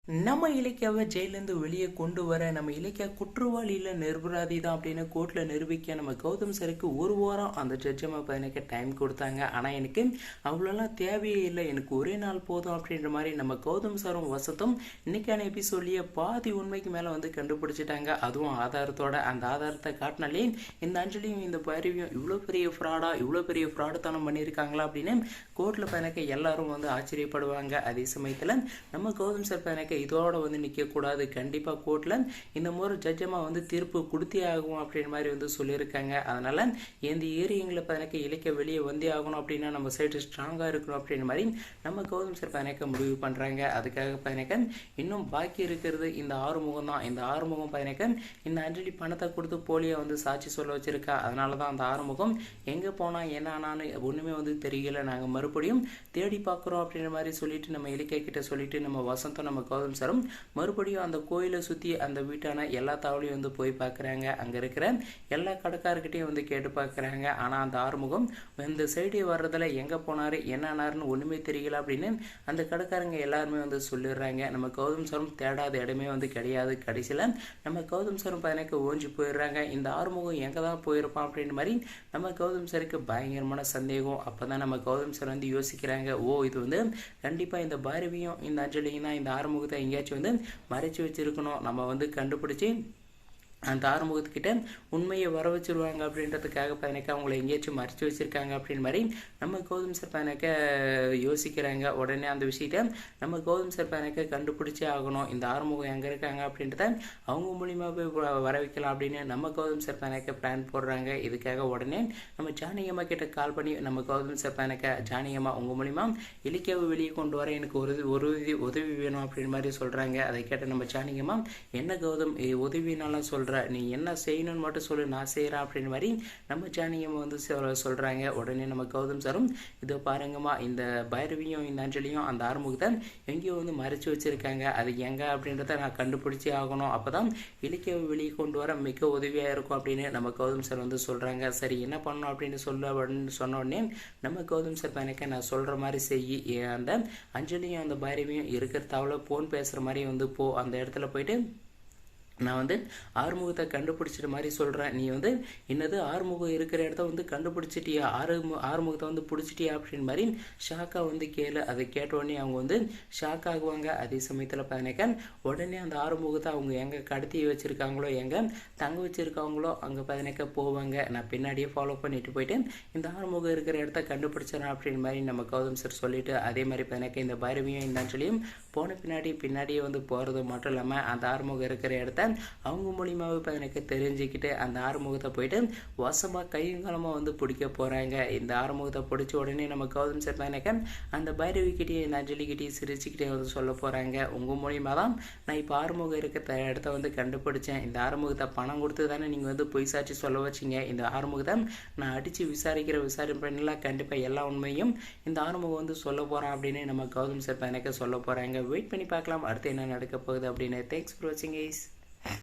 நம்ம இலக்கியாவை ஜெயிலேருந்து வெளியே கொண்டு வர நம்ம இலக்கியா குற்றவாளியில் நிர்பராதி தான் அப்படின்னு கோர்ட்டில் நிரூபிக்க நம்ம கௌதம் சருக்கு ஒரு வாரம் அந்த ஜட்ஜம்மா எனக்கு டைம் கொடுத்தாங்க. ஆனால் எனக்கு அவ்வளோலாம் தேவையே இல்லை, எனக்கு ஒரே நாள் போதும் அப்படின்ற மாதிரி நம்ம கௌதம் சாரும் வசத்தும் இன்னைக்கான எபிசோட்லேயே பாதி உண்மைக்கு மேலே வந்து கண்டுபிடிச்சிட்டாங்க. அதுவும் ஆதாரத்தோட. அந்த ஆதாரத்தை காட்டினாலே இந்த அஞ்சலியும் இந்த பைரவியும் இவ்வளோ பெரிய ஃப்ராடுத்தனம் பண்ணியிருக்காங்களா அப்படின்னு கோர்ட்டில் எனக்கு எல்லாரும் வந்து ஆச்சரியப்படுவாங்க. அதே சமயத்தில் நம்ம கௌதம் சார் எனக்கு இதோட வந்து நிற்கக்கூடாது, கண்டிப்பாக கோர்ட்டில் இந்த முறை ஜட்ஜமாக வந்து தீர்ப்பு கொடுத்தே ஆகும் அப்படின்ற மாதிரி வந்து சொல்லியிருக்காங்க. அதனால் இந்த ஏரியங்களை எனக்கு இலக்கிய வெளியே வந்தே ஆகணும் அப்படின்னா நம்ம சைடு ஸ்ட்ராங்காக இருக்கணும் அப்படின்ற மாதிரி நம்ம கௌதம் சார் எனக்கு முடிவு பண்ணுறாங்க. அதுக்காக எனக்கு இன்னும் பாக்கி இருக்கிறது இந்த ஆறுமுகம் தான். இந்த ஆறுமுகம் எனக்கு இந்த அஞ்சலி பணத்தை கொடுத்து போலியாக வந்து சாட்சி சொல்ல வச்சிருக்கா. அதனால தான் அந்த ஆறுமுகம் எங்கே போனால் என்ன ஆனான்னு ஒன்றுமே வந்து தெரியல, நாங்கள் மறுபடியும் தேடி பார்க்குறோம் அப்படின்ற மாதிரி சொல்லிட்டு நம்ம இலக்கிய கிட்ட சொல்லிட்டு நம்ம வசந்தம் நம்ம கௌதம் சாரும் மறுபடியும் அந்த கோயிலை சுற்றி அந்த வீட்டான எல்லா தாவலையும் வந்து போய் பார்க்குறாங்க. அங்கே இருக்கிற எல்லா கடைக்காரர்கிட்டையும் வந்து கேட்டு பார்க்குறாங்க. ஆனால் அந்த ஆறுமுகம் இந்த சைடு வர்றதில் எங்கே போனார் என்ன ஆனாருன்னு ஒன்றுமே தெரியல அப்படின்னு அந்த கடைக்காரங்க எல்லாருமே வந்து சொல்லிடுறாங்க. நம்ம கௌதம் சாரும் தேடாத இடமே வந்து கிடையாது. கடைசியில் நம்ம கௌதம் சாரும் எனக்கு ஓஞ்சி போயிடுறாங்க. இந்த ஆறுமுகம் எங்கே தான் போயிருப்பான் அப்படின்ற மாதிரி நம்ம கௌதம் சாருக்கு பயங்கரமான சந்தேகம். அப்போ தான் நம்ம கௌதம் சார் வந்து யோசிக்கிறாங்க, இது வந்து கண்டிப்பாக இந்த பைரவியும் இந்த அஞ்சலியும் தான் இந்த ஆறுமுகத்தை எங்கேயாச்சும் வந்து மறைச்சு வச்சிருக்கணும். நம்ம வந்து கண்டுபிடிச்சி அந்த ஆறுமுகத்துக்கிட்ட உண்மையை வர வச்சுருவாங்க அப்படின்றதுக்காக பதினக்க அவங்கள எங்கேயாச்சும் மறைச்சி வச்சுருக்காங்க அப்படின்னு மாதிரி நம்ம கௌதம் சார் பதினக்க யோசிக்கிறாங்க. உடனே அந்த விஷயத்த நம்ம கௌதம் சார் பதினக்க கண்டுபிடிச்சே ஆகணும். இந்த ஆறுமுகம் எங்கே இருக்காங்க அப்படின்றத அவங்க மூலியமாக போய் வர வைக்கலாம் அப்படின்னு நம்ம கௌதம் சார் பதினக்க பிளான் போடுறாங்க. இதுக்காக உடனே நம்ம ஜானகியம்மா கிட்ட கால் பண்ணி நம்ம கௌதம் சார் பதினக்க ஜானகியம்மா உங்கள் மூலிமா இலக்கியாவை வெளியே கொண்டு வர எனக்கு ஒரு உதவி வேணும் அப்படின்னு மாதிரி சொல்கிறாங்க. அதை கேட்ட நம்ம ஜானகியம்மா என்ன கௌதம் உதவினாலும் சொல்கிற, நீ என்ன செய்யணும்னு மட்டும் சொல்லு, நான் செய்கிறேன் அப்படின்னு மாதிரி நம்ம ஜானகியம்மா வந்து சொல்கிறாங்க. உடனே நம்ம கௌதம் சாரும் இதோ பாருங்கம்மா, இந்த பைரவியும் இந்த அஞ்சலியும் அந்த ஆறுமுகத்தை எங்கேயோ வந்து மறைச்சு வச்சுருக்காங்க, அது எங்கே அப்படின்றத நான் கண்டுபிடிச்சே ஆகணும், அப்போ தான் இலக்கியாவை வெளியே கொண்டு வர மிக உதவியாக இருக்கும் அப்படின்னு நம்ம கௌதம் சார் வந்து சொல்கிறாங்க. சரி என்ன பண்ணணும் அப்படின்னு சொன்ன உடனே நம்ம கௌதம் சார் எனக்கு நான் சொல்கிற மாதிரி செய், அந்த அஞ்சலியும் அந்த பைரவியும் இருக்கிற தவளை ஃபோன் பேசுகிற மாதிரி வந்து போ, அந்த இடத்துல போயிட்டு நான் வந்து ஆறுமுகத்தை கண்டுபிடிச்சிட்ட மாதிரி சொல்கிறேன், நீ வந்து என்னது ஆறுமுகம் இருக்கிற இடத்த வந்து கண்டுபிடிச்சிட்டியா, ஆறுமுகத்தை வந்து பிடிச்சிட்டியா அப்படின்னு மாதிரி ஷாக்காக வந்து கேளு. அதை கேட்ட உடனே அவங்க வந்து ஷாக் ஆகுவாங்க. அதே சமயத்தில் பார்த்தீங்கன்னாக்கா உடனே அந்த ஆறுமுகத்தை அவங்க எங்கே கடத்தி வச்சுருக்காங்களோ எங்கே தங்க வச்சுருக்காங்களோ அங்கே பார்த்தீங்கன்னாக்கா போவாங்க. நான் பின்னாடியே ஃபாலோ பண்ணிட்டு போயிட்டு இந்த ஆறுமுகம் இருக்கிற இடத்த கண்டுபிடிச்சிடறேன் அப்படின்னு மாதிரி நம்ம கௌதம் சார் சொல்லிவிட்டு அதே மாதிரி பார்த்தீங்கன்னாக்கா இந்த பைரவியும் இந்த அஞ்சலியும் போன பின்னாடியே வந்து போகிறது மட்டும் இல்லாமல் அந்த ஆறுமுகம் இருக்கிற இடத்த அவங்க மூலியமாகவே எனக்கு தெரிஞ்சுக்கிட்டு அந்த ஆறுமுகத்தை போயிட்டு வசமாக கையங்காலமாக வந்து பிடிக்க போகிறாங்க. இந்த ஆறுமுகத்தை பிடிச்ச உடனே நம்ம கௌதம் சார் எனக்கு அந்த பைரவிக்கிட்டே இந்த அஞ்சலிக்கிட்டே சிரிச்சுக்கிட்டே வந்து சொல்ல போகிறாங்க, உங்கள் மூலியமாக தான் நான் இப்போ ஆறுமுகம் இருக்கிற இடத்த வந்து கண்டுபிடிச்சேன், இந்த ஆறுமுகத்தை பணம் கொடுத்து தானே நீங்கள் வந்து பொய் சாட்சி சொல்ல வச்சிங்க, இந்த ஆறுமுகத்தை நான் அடித்து விசாரிப்பேன்லாம் கண்டிப்பாக எல்லா உண்மையும் இந்த ஆறுமுகம் வந்து சொல்ல போகிறான் அப்படின்னு நம்ம கௌதம் சார் எனக்கு சொல்ல போகிறாங்க. வெயிட் பண்ணி பார்க்கலாம் அடுத்து என்ன நடக்க போகுது அப்படின்னு. தேங்க்ஸ் ஃபார் வாட்சிங் கைஸ்.